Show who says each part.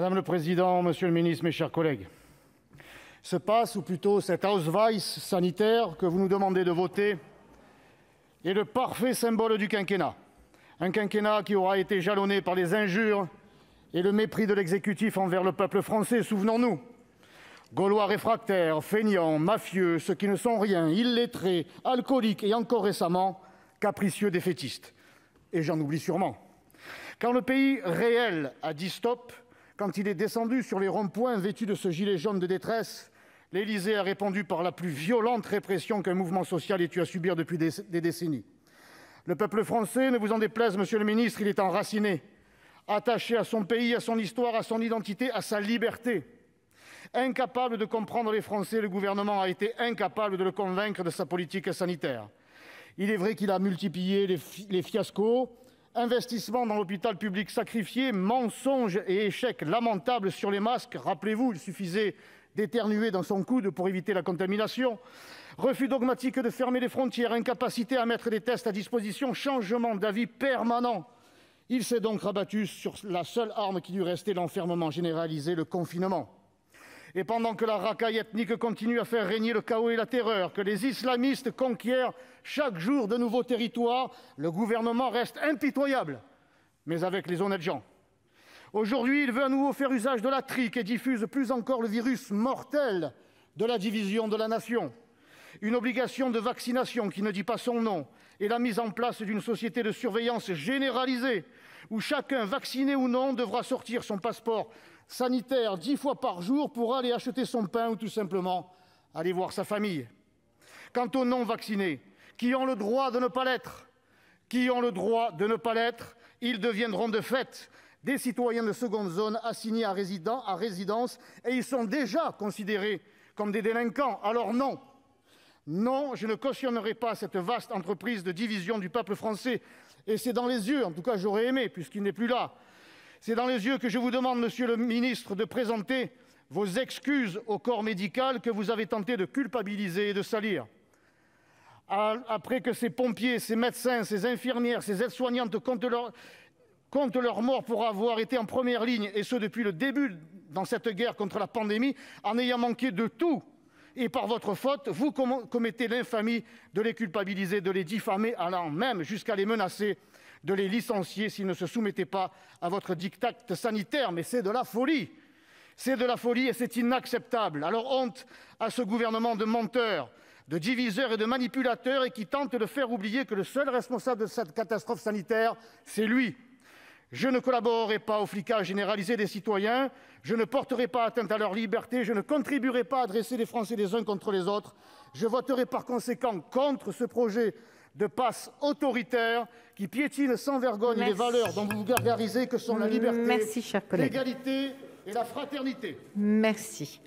Speaker 1: Madame le Président, Monsieur le Ministre, mes chers collègues, ce pass, ou plutôt cet Ausweis sanitaire que vous nous demandez de voter, est le parfait symbole du quinquennat. Un quinquennat qui aura été jalonné par les injures et le mépris de l'exécutif envers le peuple français, souvenons-nous. Gaulois réfractaires, feignants, mafieux, ceux qui ne sont rien, illettrés, alcooliques et encore récemment, capricieux défaitistes. Et j'en oublie sûrement. Quand le pays réel a dit stop, quand il est descendu sur les ronds-points vêtu de ce gilet jaune de détresse, l'Élysée a répondu par la plus violente répression qu'un mouvement social ait eu à subir depuis des décennies. Le peuple français, ne vous en déplaise, monsieur le ministre, il est enraciné, attaché à son pays, à son histoire, à son identité, à sa liberté. Incapable de comprendre les Français, le gouvernement a été incapable de le convaincre de sa politique sanitaire. Il est vrai qu'il a multiplié les fiascos, investissements dans l'hôpital public sacrifié, mensonges et échecs lamentables sur les masques. Rappelez-vous, il suffisait d'éternuer dans son coude pour éviter la contamination. Refus dogmatique de fermer les frontières, incapacité à mettre des tests à disposition, changement d'avis permanent. Il s'est donc rabattu sur la seule arme qui lui restait, l'enfermement généralisé, le confinement. Et pendant que la racaille ethnique continue à faire régner le chaos et la terreur, que les islamistes conquièrent chaque jour de nouveaux territoires, le gouvernement reste impitoyable, mais avec les honnêtes gens. Aujourd'hui, il veut à nouveau faire usage de la trique et diffuse plus encore le virus mortel de la division de la nation. Une obligation de vaccination qui ne dit pas son nom et la mise en place d'une société de surveillance généralisée où chacun, vacciné ou non, devra sortir son passeport sanitaire 10 fois par jour pour aller acheter son pain ou tout simplement aller voir sa famille. Quant aux non-vaccinés, qui ont le droit de ne pas l'être, ils deviendront de fait des citoyens de seconde zone assignés à résidence et ils sont déjà considérés comme des délinquants. Alors non, je ne cautionnerai pas cette vaste entreprise de division du peuple français. Et c'est dans les yeux, en tout cas j'aurais aimé, puisqu'il n'est plus là, c'est dans les yeux que je vous demande, monsieur le ministre, de présenter vos excuses au corps médical que vous avez tenté de culpabiliser et de salir. Après que ces pompiers, ces médecins, ces infirmières, ces aides-soignantes comptent leur mort pour avoir été en première ligne, et ce depuis le début dans cette guerre contre la pandémie, en ayant manqué de tout, et par votre faute, vous commettez l'infamie de les culpabiliser, de les diffamer, allant même jusqu'à les menacer de les licencier s'ils ne se soumettaient pas à votre diktat sanitaire. Mais c'est de la folie. C'est de la folie et c'est inacceptable. Alors honte à ce gouvernement de menteurs, de diviseurs et de manipulateurs et qui tente de faire oublier que le seul responsable de cette catastrophe sanitaire, c'est lui. Je ne collaborerai pas au flicage généralisé des citoyens, je ne porterai pas atteinte à leur liberté, je ne contribuerai pas à dresser les Français les uns contre les autres. Je voterai par conséquent contre ce projet de passe autoritaire qui piétine sans vergogne les valeurs dont vous vous gargarisez, que sont la liberté, l'égalité et la fraternité.
Speaker 2: Merci.